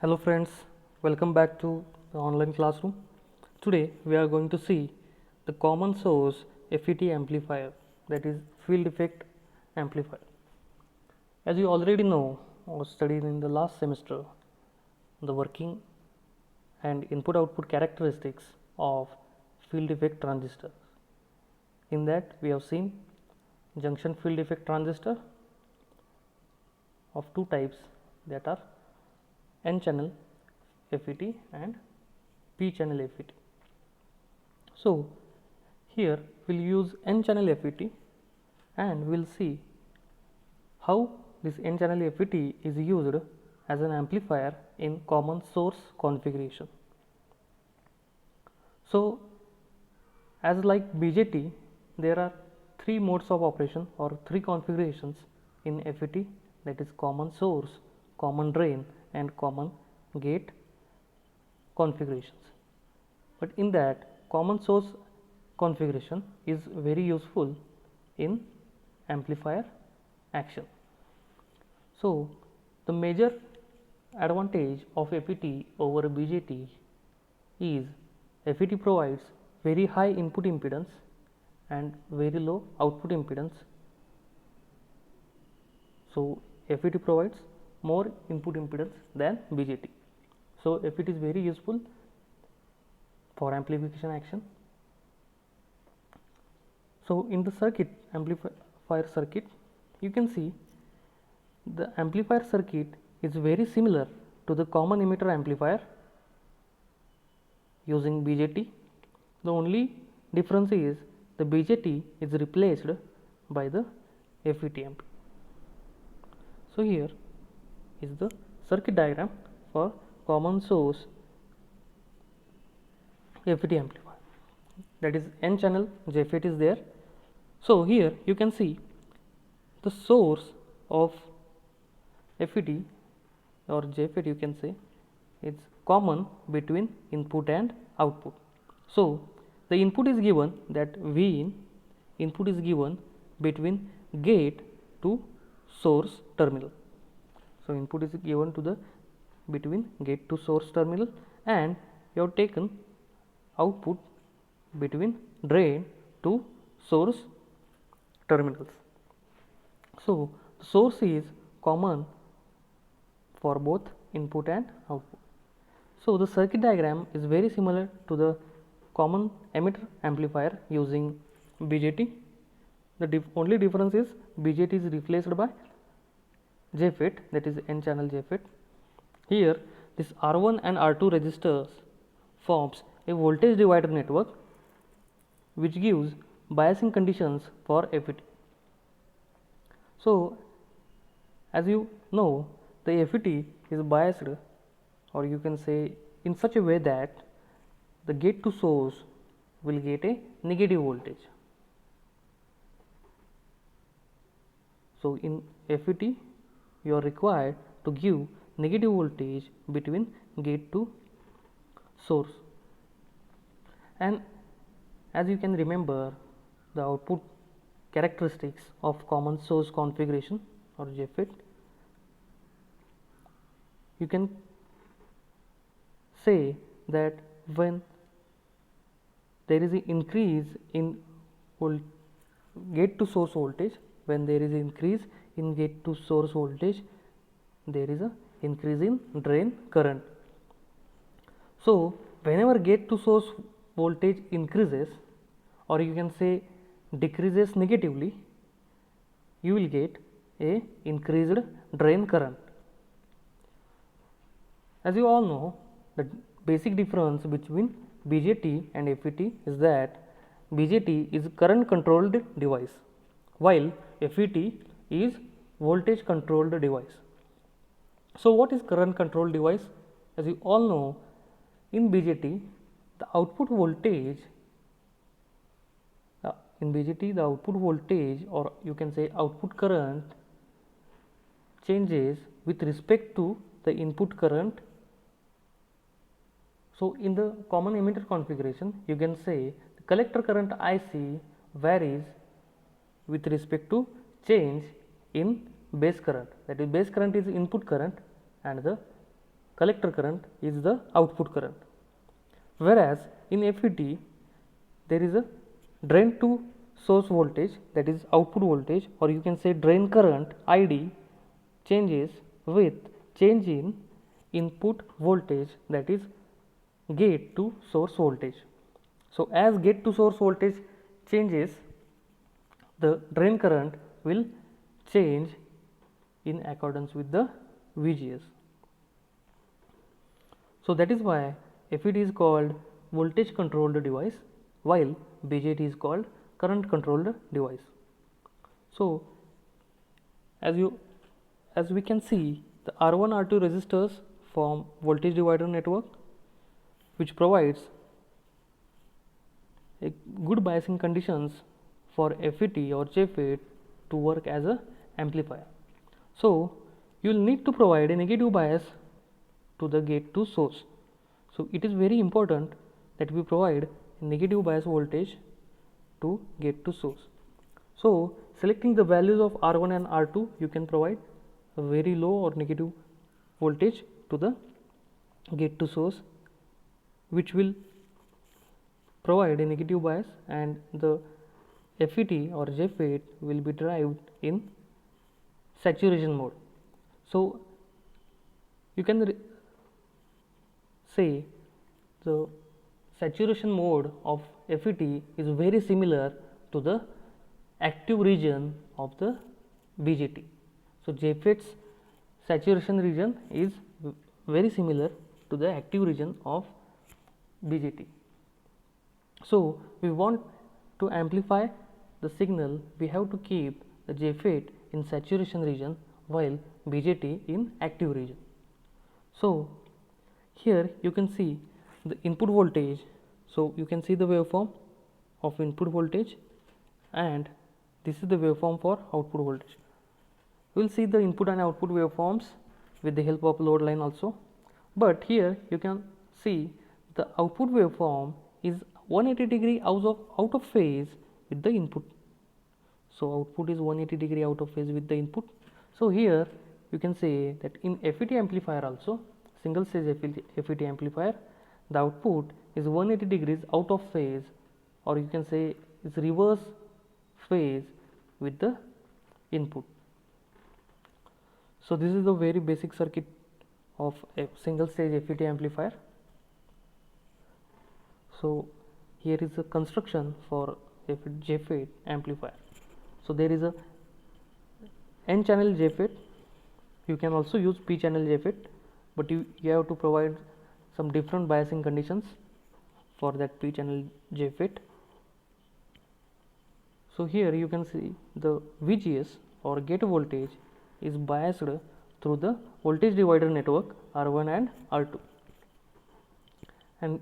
Hello friends, welcome back to the online classroom. Today we are going to see the common source FET amplifier, that is field effect amplifier. As you already know or studied in the last semester, the working and input output characteristics of field effect transistor. In that we have seen junction field effect transistor of two types, that are N channel FET and P channel FET. So here we'll use N channel FET and we'll see how this N channel FET is used as an amplifier in common source configuration. So as like BJT, there are three modes of operation or three configurations in FET, that is common source, common drain and common gate configurations. But in that, common source configuration is very useful in amplifier action. So the major advantage of FET over BJT is FET provides very high input impedance and very low output impedance. So FET provides more input impedance than BJT. So FET is very useful for amplification action. So in the circuit, amplifier circuit, you can see the amplifier circuit is very similar to the common emitter amplifier using BJT. The only difference is the BJT is replaced by the FET amp. So here is the circuit diagram for common source FET amplifier, that is N channel JFET is there. So here you can see the source of FET or JFET, you can say it's common between input and output. So the input is given, that V in input is given between gate to source terminal. So input is given to the between gate to source terminal, and you have taken output between drain to source terminals. So the source is common for both input and output. So the circuit diagram is very similar to the common emitter amplifier using BJT. The only difference is BJT is replaced by JFET, that is N channel JFET. Here this R1 and R2 resistors forms a voltage divider network which gives biasing conditions for FET. So as you know, the FET is biased, or you can say in such a way that the gate to source will get a negative voltage. So in FET you are required to give negative voltage between gate to source. And as you can remember, the output characteristics of common source configuration or JFET, you can say that when there is an increase in gate to source voltage, when there is an increase in gate to source voltage, there is a increase in drain current. So whenever gate to source voltage increases, or you can say decreases negatively, you will get a increased drain current. As you all know, the basic difference between BJT and FET is that BJT is current controlled device, while FET is voltage controlled device. So what is current controlled device? As you all know, in BJT the output voltage or you can say output current changes with respect to the input current. So in the common emitter configuration, you can say the collector current IC varies with respect to change in base current, that is base current is input current and the collector current is the output current. Whereas in FET there is a drain to source voltage, that is output voltage, or you can say drain current ID changes with change in input voltage, that is gate to source voltage. So as gate to source voltage changes, the drain current will change in accordance with the VGS. So that is why FET is called voltage controlled device, while BJT is called current controlled device. So as we can see, the R1 R2 resistors form voltage divider network, which provides a good biasing conditions for FET or JFET to work as a amplifier. So you will need to provide a negative bias to the gate to source. So it is very important that we provide negative bias voltage to gate to source. So selecting the values of R1 and R2, you can provide a very low or negative voltage to the gate to source, which will provide a negative bias, and the FET or JFET will be derived in saturation mode. So you can say the saturation mode of FET is very similar to the active region of the BJT. So JFET's saturation region is very similar to the active region of BJT. So we want to amplify the signal, we have to keep the JFET in saturation region while BJT in active region. So here you can see the input voltage. So you can see the waveform of input voltage, and this is the waveform for output voltage. We will see the input and output waveforms with the help of load line also, but here you can see the output waveform is 180 degree out of phase with the input. So output is 180 degree out of phase with the input. So here you can say that in FET amplifier also, single stage FET amplifier, the output is 180 degrees out of phase, or you can say is reverse phase with the input. So this is the very basic circuit of a single stage FET amplifier. So here is a construction for a JFET amplifier. So there is a N channel JFET. You can also use P channel JFET, but you have to provide some different biasing conditions for that P channel JFET. So here you can see the VGS or gate voltage is biased through the voltage divider network R1 and R2, and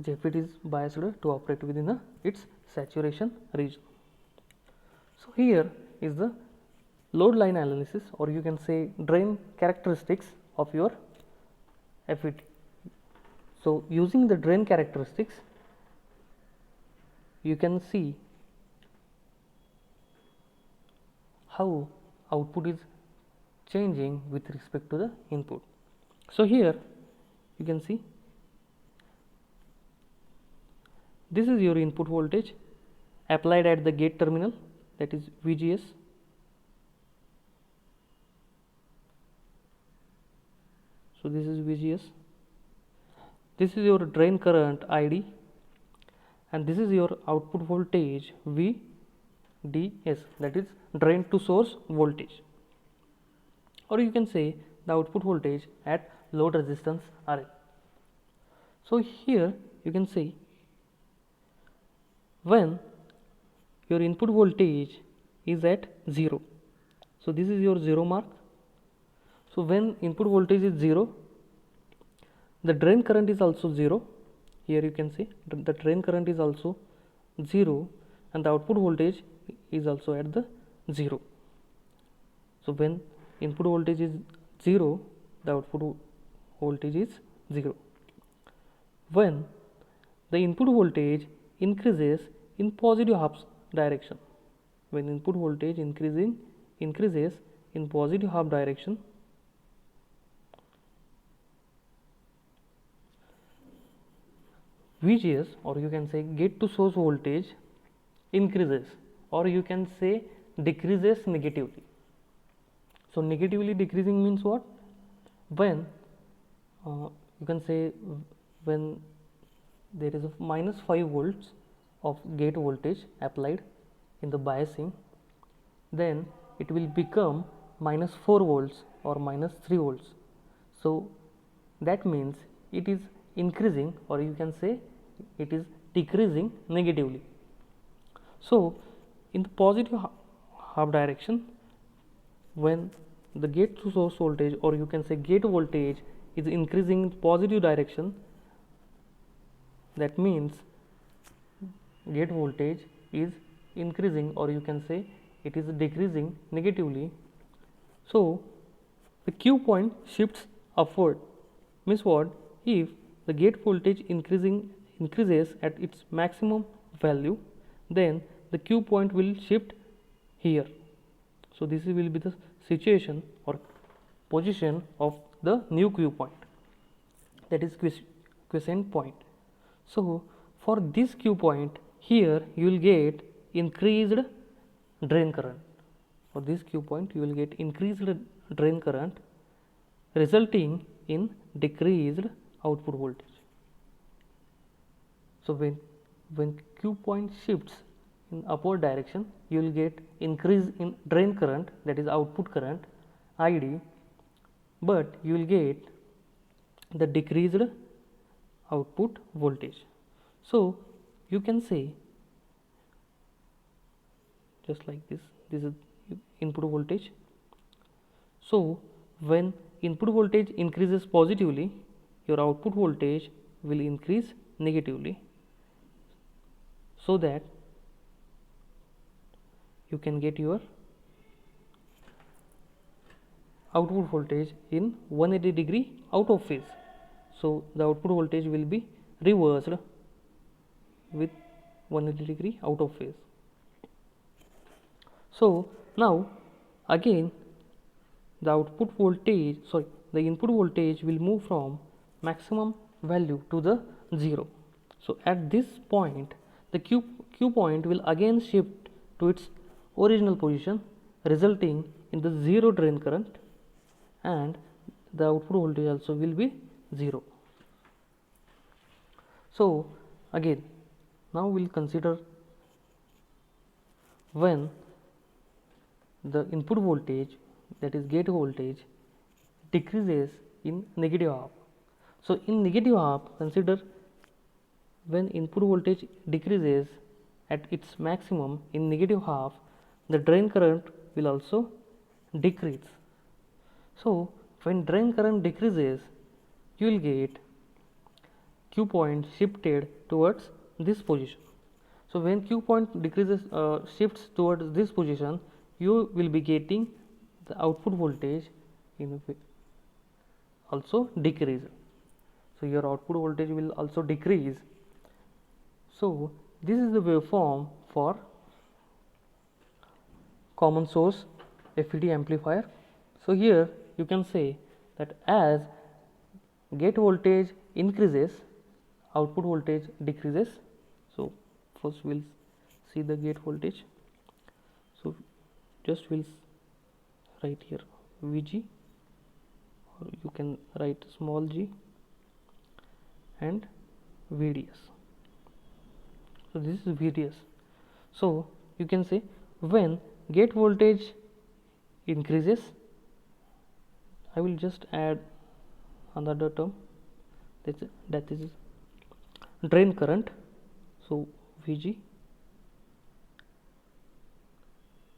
JFET is biased to operate within its saturation region. So here is the load line analysis, or you can say drain characteristics of your FET. So using the drain characteristics, you can see how output is changing with respect to the input. So here you can see this is your input voltage applied at the gate terminal, that is VGS. So this is VGS, this is your drain current ID, and this is your output voltage VDS, that is drain to source voltage, or you can say the output voltage at load resistance RL. So here you can see when your input voltage is at 0, so this is your 0 mark. So when input voltage is 0, the drain current is also 0. Here you can see the drain current is also 0, and the output voltage is also at the 0. So when input voltage is 0, the output voltage is 0. When the input voltage increases in positive half direction, when input voltage increases in positive half direction, VGS, or you can say gate to source voltage, increases, or you can say decreases negatively. So negatively decreasing means what? When you can say when there is a minus 5 volts of gate voltage applied in the biasing, then it will become minus 4 volts or minus 3 volts. So that means it is increasing, or you can say it is decreasing negatively. So in the positive half direction, when the gate to source voltage, or you can say gate voltage, is increasing in positive direction, that means gate voltage is increasing, or you can say it is decreasing negatively. So the Q point shifts upward. Means what? If the gate voltage increases at its maximum value, then the Q point will shift here. So this will be the situation or position of the new Q point, that is quiescent point. So for this Q point, here you will get increased drain current. For this Q point, you will get increased drain current, resulting in decreased output voltage. So when Q point shifts in upward direction, you will get increase in drain current, that is output current ID, but you will get the decreased output voltage. So you can say just like this is input voltage. So when input voltage increases positively, your output voltage will increase negatively, so that you can get your output voltage in 180 degree out of phase. So the output voltage will be reversed with 180 degree out of phase. So now again the input voltage will move from maximum value to the 0. So at this point, the Q point will again shift to its original position, resulting in the 0 drain current, and the output voltage also will be 0. So again, now we will consider when the input voltage, that is gate voltage, decreases in negative half. So in negative half, consider when input voltage decreases at its maximum in negative half, the drain current will also decrease. So when drain current decreases, you will get Q point shifted towards this position. So when Q point decreases shifts towards this position, you will be getting the output voltage in also decrease. So your output voltage will also decrease. So this is the waveform for common source FET amplifier. So here you can say that as gate voltage increases, output voltage decreases. So first we'll see the gate voltage. So just we'll write here VG, or you can write small g, and VDS. So this is VDS. So you can say when gate voltage increases, I will just add another term, that is drain current. So VG,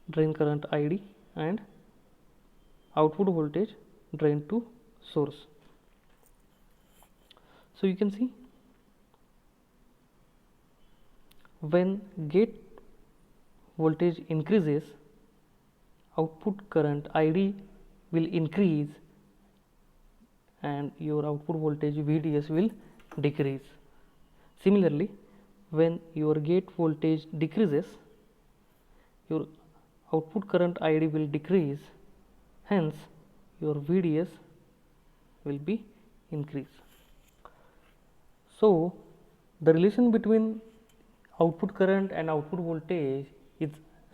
drain current ID, and output voltage drain to source. So you can see when gate voltage increases, output current ID will increase and your output voltage VDS will decrease. Similarly, when your gate voltage decreases, your output current ID will decrease, hence your VDS will be increased. So The relation between output current and output voltage is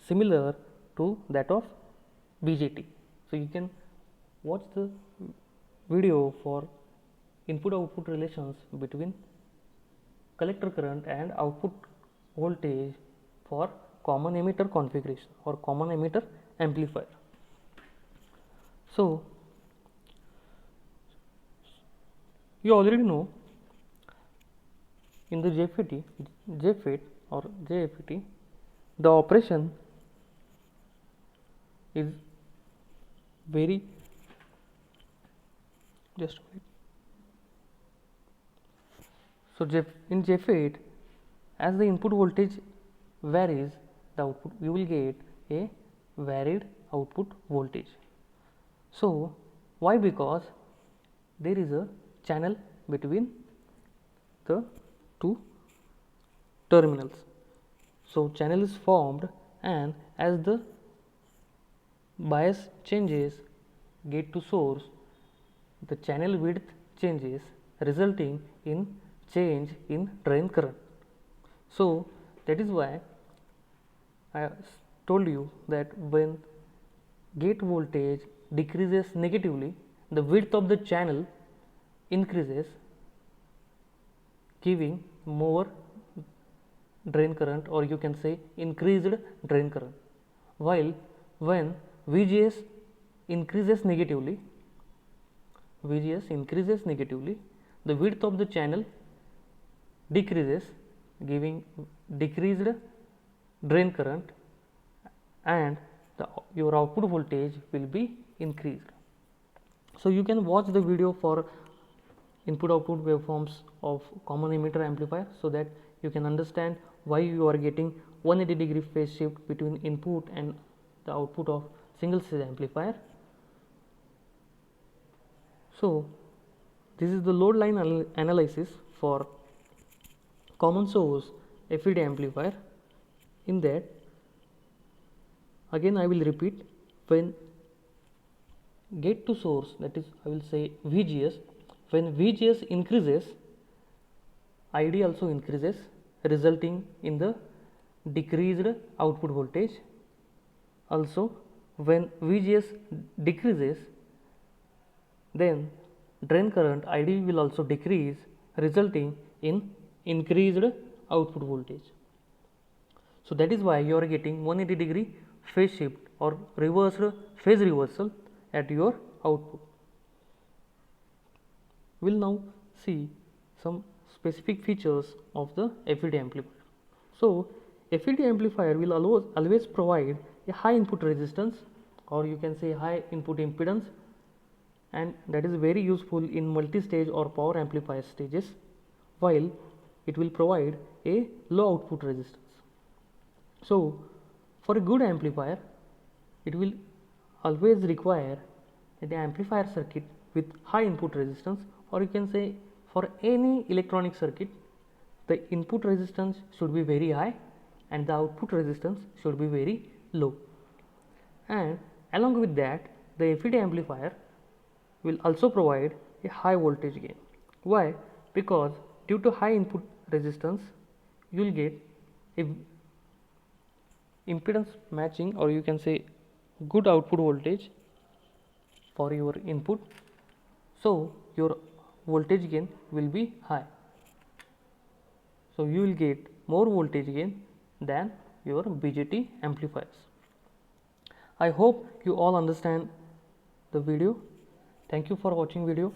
similar to that of BJT. So you can watch the video for input output relations between collector current and output voltage for common emitter configuration or common emitter amplifier. So you already know in the JFET or JFET, the operation is very just wait. So in JFET, as the input voltage varies, the output you will get a varied output voltage. So why? Because there is a channel between the two terminals. So channel is formed, and as the bias changes gate to source, the channel width changes, resulting in change in drain current. So that is why I told you that when gate voltage decreases negatively, the width of the channel increases, giving more drain current, or you can say increased drain current. While when VGS increases negatively, the width of the channel decreases, giving decreased drain current, and your output voltage will be increased. So you can watch the video for input output waveforms of common emitter amplifier, so that you can understand why you are getting 180-degree phase shift between input and the output of single stage amplifier. So this is the load line analysis for common source FET amplifier. In that, again I will repeat, when gate to source, that is I will say VGS, when VGS increases, ID also increases, resulting in the decreased output voltage. Also, when VGS decreases, then drain current ID will also decrease, resulting in increased output voltage. So that is why you are getting 180-degree phase shift or phase reversal at your output. We will now see some specific features of the FET amplifier. So FET amplifier will always provide a high input resistance, or you can say high input impedance, and that is very useful in multi-stage or power amplifier stages, while it will provide a low output resistance. So for a good amplifier, it will always require an amplifier circuit with high input resistance, or you can say for any electronic circuit, the input resistance should be very high and the output resistance should be very low. And along with that, the FET amplifier will also provide a high voltage gain. Why? Because due to high input resistance, you will get a impedance matching, or you can say good output voltage for your input. So your voltage gain will be high. So you will get more voltage gain than your BJT amplifiers. I hope you all understand the video. Thank you for watching video.